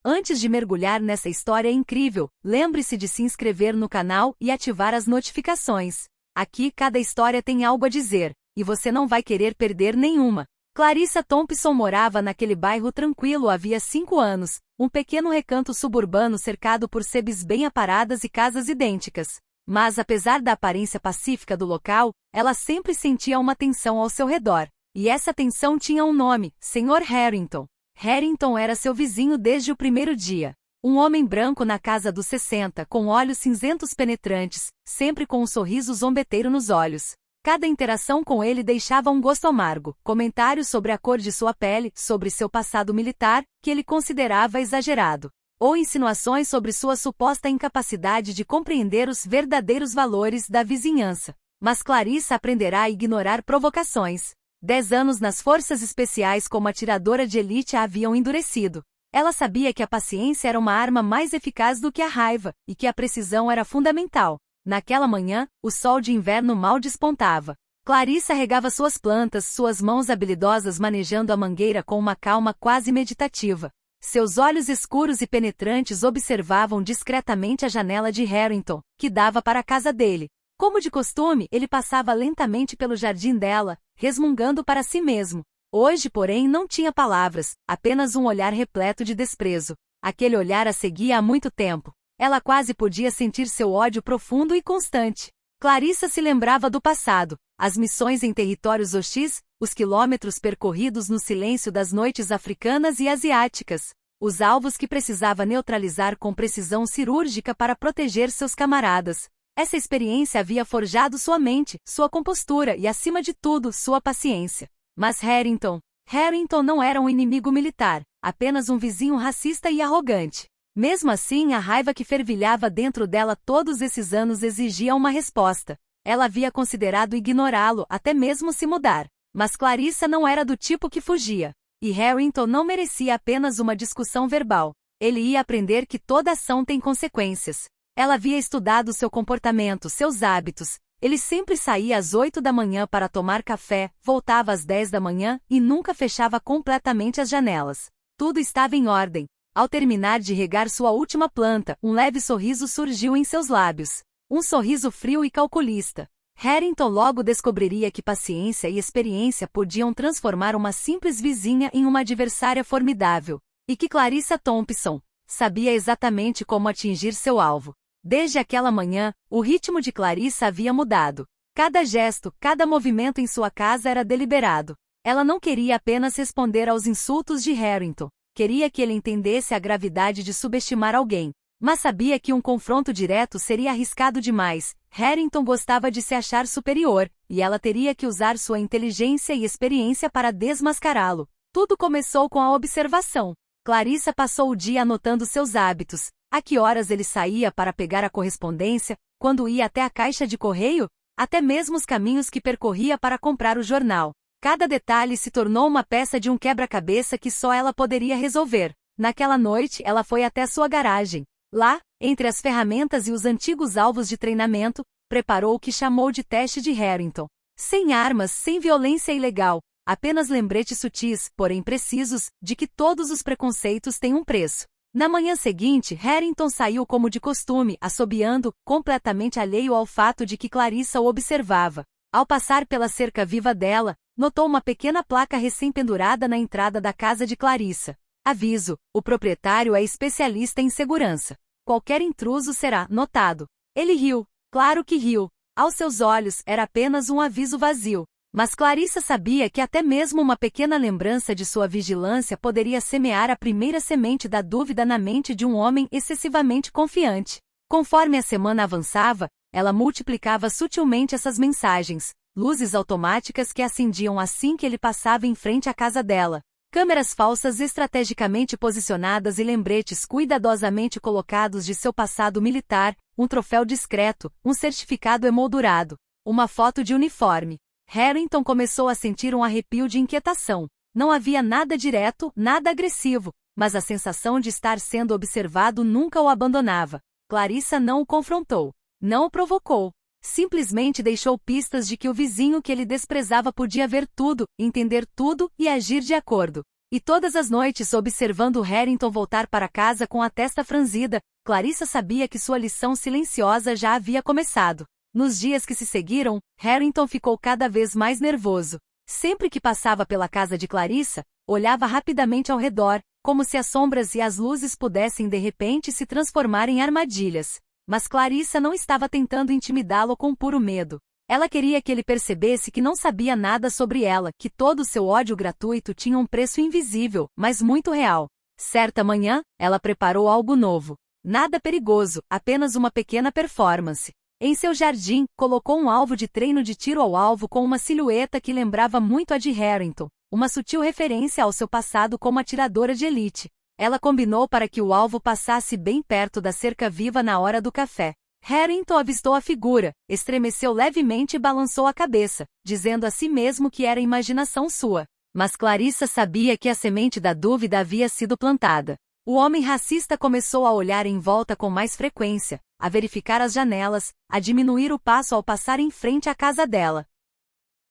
Antes de mergulhar nessa história incrível, lembre-se de se inscrever no canal e ativar as notificações. Aqui cada história tem algo a dizer, e você não vai querer perder nenhuma. Clarissa Thompson morava naquele bairro tranquilo havia 5 anos, um pequeno recanto suburbano cercado por sebes bem aparadas e casas idênticas. Mas apesar da aparência pacífica do local, ela sempre sentia uma tensão ao seu redor. E essa tensão tinha um nome, Sr. Harrington. Harrington era seu vizinho desde o primeiro dia. Um homem branco na casa dos 60, com olhos cinzentos penetrantes, sempre com um sorriso zombeteiro nos olhos. Cada interação com ele deixava um gosto amargo, comentários sobre a cor de sua pele, sobre seu passado militar, que ele considerava exagerado, ou insinuações sobre sua suposta incapacidade de compreender os verdadeiros valores da vizinhança. Mas Clarissa aprenderá a ignorar provocações. 10 anos nas forças especiais como atiradora de elite a haviam endurecido. Ela sabia que a paciência era uma arma mais eficaz do que a raiva, e que a precisão era fundamental. Naquela manhã, o sol de inverno mal despontava. Clarissa regava suas plantas, suas mãos habilidosas manejando a mangueira com uma calma quase meditativa. Seus olhos escuros e penetrantes observavam discretamente a janela de Harrington, que dava para a casa dele. Como de costume, ele passava lentamente pelo jardim dela, resmungando para si mesmo. Hoje, porém, não tinha palavras, apenas um olhar repleto de desprezo. Aquele olhar a seguia há muito tempo. Ela quase podia sentir seu ódio profundo e constante. Clarissa se lembrava do passado, as missões em territórios hostis, os quilômetros percorridos no silêncio das noites africanas e asiáticas, os alvos que precisava neutralizar com precisão cirúrgica para proteger seus camaradas. Essa experiência havia forjado sua mente, sua compostura e, acima de tudo, sua paciência. Mas Harrington não era um inimigo militar, apenas um vizinho racista e arrogante. Mesmo assim, a raiva que fervilhava dentro dela todos esses anos exigia uma resposta. Ela havia considerado ignorá-lo, até mesmo se mudar. Mas Clarissa não era do tipo que fugia. E Harrington não merecia apenas uma discussão verbal. Ele ia aprender que toda ação tem consequências. Ela havia estudado seu comportamento, seus hábitos. Ele sempre saía às 8 da manhã para tomar café, voltava às 10 da manhã e nunca fechava completamente as janelas. Tudo estava em ordem. Ao terminar de regar sua última planta, um leve sorriso surgiu em seus lábios. Um sorriso frio e calculista. Harrington logo descobriria que paciência e experiência podiam transformar uma simples vizinha em uma adversária formidável. E que Clarissa Thompson sabia exatamente como atingir seu alvo. Desde aquela manhã, o ritmo de Clarissa havia mudado. Cada gesto, cada movimento em sua casa era deliberado. Ela não queria apenas responder aos insultos de Harrington. Queria que ele entendesse a gravidade de subestimar alguém. Mas sabia que um confronto direto seria arriscado demais. Harrington gostava de se achar superior, e ela teria que usar sua inteligência e experiência para desmascará-lo. Tudo começou com a observação. Clarissa passou o dia anotando seus hábitos. A que horas ele saía para pegar a correspondência, quando ia até a caixa de correio, até mesmo os caminhos que percorria para comprar o jornal. Cada detalhe se tornou uma peça de um quebra-cabeça que só ela poderia resolver. Naquela noite, ela foi até sua garagem. Lá, entre as ferramentas e os antigos alvos de treinamento, preparou o que chamou de teste de Harrington. Sem armas, sem violência ilegal, apenas lembretes sutis, porém precisos, de que todos os preconceitos têm um preço. Na manhã seguinte, Harrington saiu como de costume, assobiando, completamente alheio ao fato de que Clarissa o observava. Ao passar pela cerca viva dela, notou uma pequena placa recém-pendurada na entrada da casa de Clarissa. Aviso: o proprietário é especialista em segurança. Qualquer intruso será notado. Ele riu. Claro que riu. Aos seus olhos, era apenas um aviso vazio. Mas Clarissa sabia que até mesmo uma pequena lembrança de sua vigilância poderia semear a primeira semente da dúvida na mente de um homem excessivamente confiante. Conforme a semana avançava, ela multiplicava sutilmente essas mensagens, luzes automáticas que acendiam assim que ele passava em frente à casa dela, câmeras falsas estrategicamente posicionadas e lembretes cuidadosamente colocados de seu passado militar, um troféu discreto, um certificado emoldurado, uma foto de uniforme. Harrington começou a sentir um arrepio de inquietação. Não havia nada direto, nada agressivo, mas a sensação de estar sendo observado nunca o abandonava. Clarissa não o confrontou, não o provocou. Simplesmente deixou pistas de que o vizinho que ele desprezava podia ver tudo, entender tudo e agir de acordo. E todas as noites, observando Harrington voltar para casa com a testa franzida, Clarissa sabia que sua lição silenciosa já havia começado. Nos dias que se seguiram, Harrington ficou cada vez mais nervoso. Sempre que passava pela casa de Clarissa, olhava rapidamente ao redor, como se as sombras e as luzes pudessem de repente se transformar em armadilhas. Mas Clarissa não estava tentando intimidá-lo com puro medo. Ela queria que ele percebesse que não sabia nada sobre ela, que todo o seu ódio gratuito tinha um preço invisível, mas muito real. Certa manhã, ela preparou algo novo. Nada perigoso, apenas uma pequena performance. Em seu jardim, colocou um alvo de treino de tiro ao alvo com uma silhueta que lembrava muito a de Harrington, uma sutil referência ao seu passado como atiradora de elite. Ela combinou para que o alvo passasse bem perto da cerca viva na hora do café. Harrington avistou a figura, estremeceu levemente e balançou a cabeça, dizendo a si mesmo que era imaginação sua. Mas Clarissa sabia que a semente da dúvida havia sido plantada. O homem racista começou a olhar em volta com mais frequência, a verificar as janelas, a diminuir o passo ao passar em frente à casa dela.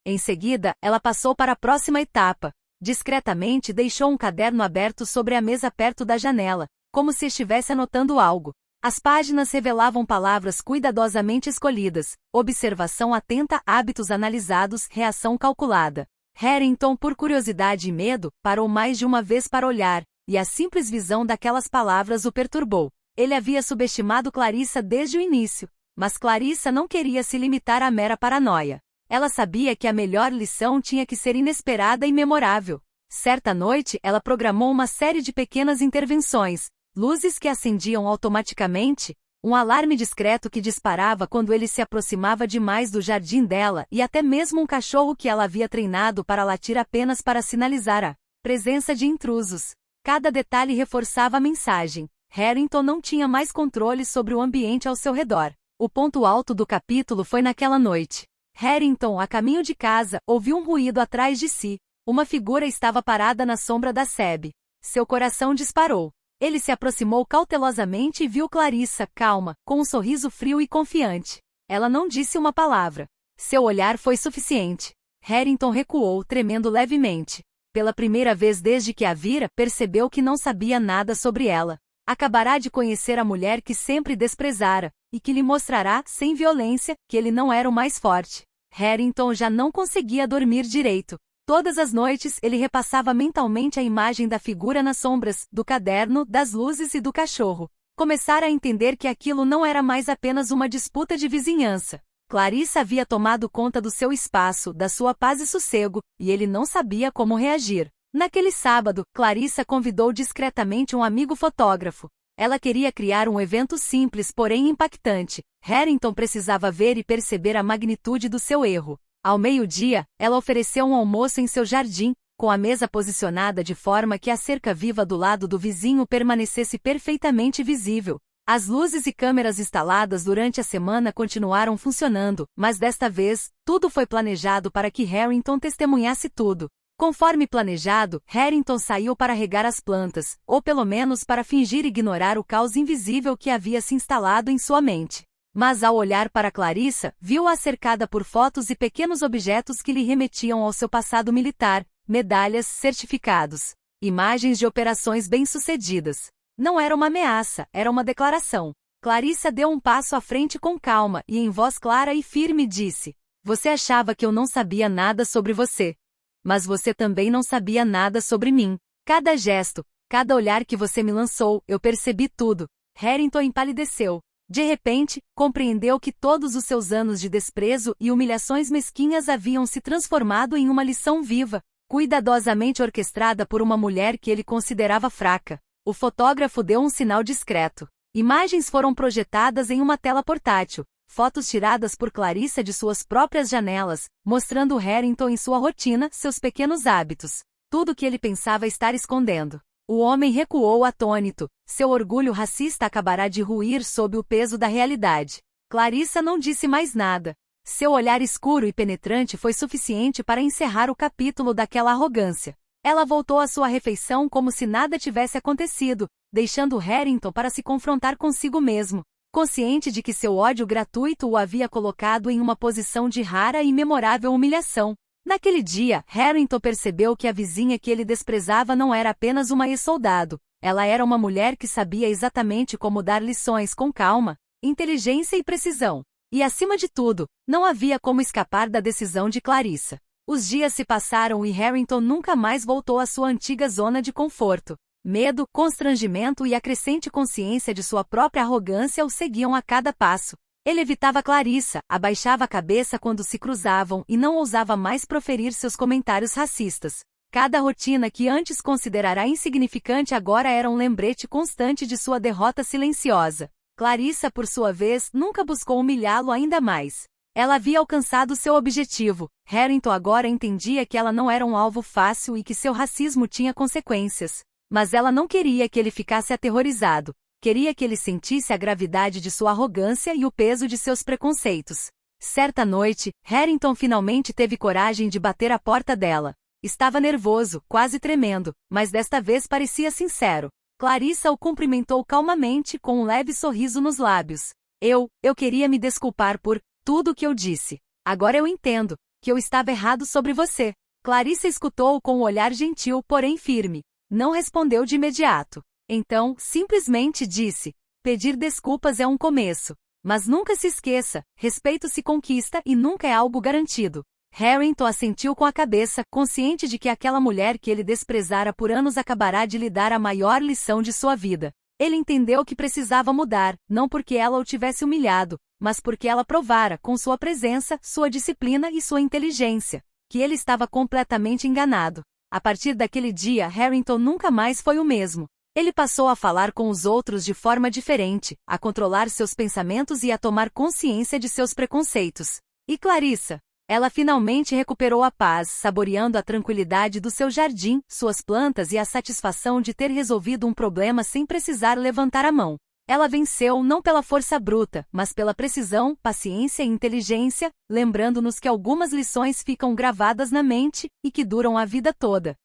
Em seguida, ela passou para a próxima etapa. Discretamente deixou um caderno aberto sobre a mesa perto da janela, como se estivesse anotando algo. As páginas revelavam palavras cuidadosamente escolhidas, observação atenta, hábitos analisados, reação calculada. Harrington, por curiosidade e medo, parou mais de uma vez para olhar, e a simples visão daquelas palavras o perturbou. Ele havia subestimado Clarissa desde o início, mas Clarissa não queria se limitar à mera paranoia. Ela sabia que a melhor lição tinha que ser inesperada e memorável. Certa noite, ela programou uma série de pequenas intervenções, luzes que acendiam automaticamente, um alarme discreto que disparava quando ele se aproximava demais do jardim dela e até mesmo um cachorro que ela havia treinado para latir apenas para sinalizar a presença de intrusos. Cada detalhe reforçava a mensagem. Harrington não tinha mais controle sobre o ambiente ao seu redor. O ponto alto do capítulo foi naquela noite. Harrington, a caminho de casa, ouviu um ruído atrás de si. Uma figura estava parada na sombra da sebe. Seu coração disparou. Ele se aproximou cautelosamente e viu Clarissa, calma, com um sorriso frio e confiante. Ela não disse uma palavra. Seu olhar foi suficiente. Harrington recuou, tremendo levemente. Pela primeira vez desde que a vira, percebeu que não sabia nada sobre ela. Acabará de conhecer a mulher que sempre desprezara, e que lhe mostrará, sem violência, que ele não era o mais forte. Harrington já não conseguia dormir direito. Todas as noites ele repassava mentalmente a imagem da figura nas sombras, do caderno, das luzes e do cachorro. Começara a entender que aquilo não era mais apenas uma disputa de vizinhança. Clarissa havia tomado conta do seu espaço, da sua paz e sossego, e ele não sabia como reagir. Naquele sábado, Clarissa convidou discretamente um amigo fotógrafo. Ela queria criar um evento simples, porém impactante. Harrington precisava ver e perceber a magnitude do seu erro. Ao meio-dia, ela ofereceu um almoço em seu jardim, com a mesa posicionada de forma que a cerca viva do lado do vizinho permanecesse perfeitamente visível. As luzes e câmeras instaladas durante a semana continuaram funcionando, mas desta vez, tudo foi planejado para que Harrington testemunhasse tudo. Conforme planejado, Harrington saiu para regar as plantas, ou pelo menos para fingir ignorar o caos invisível que havia se instalado em sua mente. Mas ao olhar para Clarissa, viu-a cercada por fotos e pequenos objetos que lhe remetiam ao seu passado militar, medalhas, certificados, imagens de operações bem-sucedidas. Não era uma ameaça, era uma declaração. Clarissa deu um passo à frente com calma e em voz clara e firme disse: "Você achava que eu não sabia nada sobre você. Mas você também não sabia nada sobre mim. Cada gesto, cada olhar que você me lançou, eu percebi tudo." Harrington empalideceu. De repente, compreendeu que todos os seus anos de desprezo e humilhações mesquinhas haviam se transformado em uma lição viva, cuidadosamente orquestrada por uma mulher que ele considerava fraca. O fotógrafo deu um sinal discreto. Imagens foram projetadas em uma tela portátil, fotos tiradas por Clarissa de suas próprias janelas, mostrando Harrington em sua rotina, seus pequenos hábitos. Tudo que ele pensava estar escondendo. O homem recuou atônito. Seu orgulho racista acabará de ruir sob o peso da realidade. Clarissa não disse mais nada. Seu olhar escuro e penetrante foi suficiente para encerrar o capítulo daquela arrogância. Ela voltou à sua refeição como se nada tivesse acontecido, deixando Harrington para se confrontar consigo mesmo, consciente de que seu ódio gratuito o havia colocado em uma posição de rara e memorável humilhação. Naquele dia, Harrington percebeu que a vizinha que ele desprezava não era apenas uma ex-soldado, ela era uma mulher que sabia exatamente como dar lições com calma, inteligência e precisão. E acima de tudo, não havia como escapar da decisão de Clarissa. Os dias se passaram e Harrington nunca mais voltou à sua antiga zona de conforto. Medo, constrangimento e a crescente consciência de sua própria arrogância o seguiam a cada passo. Ele evitava Clarissa, abaixava a cabeça quando se cruzavam e não ousava mais proferir seus comentários racistas. Cada rotina que antes considerara insignificante agora era um lembrete constante de sua derrota silenciosa. Clarissa, por sua vez, nunca buscou humilhá-lo ainda mais. Ela havia alcançado seu objetivo. Harrington agora entendia que ela não era um alvo fácil e que seu racismo tinha consequências. Mas ela não queria que ele ficasse aterrorizado. Queria que ele sentisse a gravidade de sua arrogância e o peso de seus preconceitos. Certa noite, Harrington finalmente teve coragem de bater à porta dela. Estava nervoso, quase tremendo, mas desta vez parecia sincero. Clarissa o cumprimentou calmamente com um leve sorriso nos lábios. Eu queria me desculpar por tudo o que eu disse. Agora eu entendo que eu estava errado sobre você. Clarissa escutou-o com um olhar gentil, porém firme. Não respondeu de imediato. Então, simplesmente disse: pedir desculpas é um começo. Mas nunca se esqueça, respeito se conquista e nunca é algo garantido. Harrington assentiu com a cabeça, consciente de que aquela mulher que ele desprezara por anos acabará de lhe dar a maior lição de sua vida. Ele entendeu que precisava mudar, não porque ela o tivesse humilhado, mas porque ela provara, com sua presença, sua disciplina e sua inteligência, que ele estava completamente enganado. A partir daquele dia, Harrington nunca mais foi o mesmo. Ele passou a falar com os outros de forma diferente, a controlar seus pensamentos e a tomar consciência de seus preconceitos. E Clarissa? Ela finalmente recuperou a paz, saboreando a tranquilidade do seu jardim, suas plantas e a satisfação de ter resolvido um problema sem precisar levantar a mão. Ela venceu não pela força bruta, mas pela precisão, paciência e inteligência, lembrando-nos que algumas lições ficam gravadas na mente e que duram a vida toda.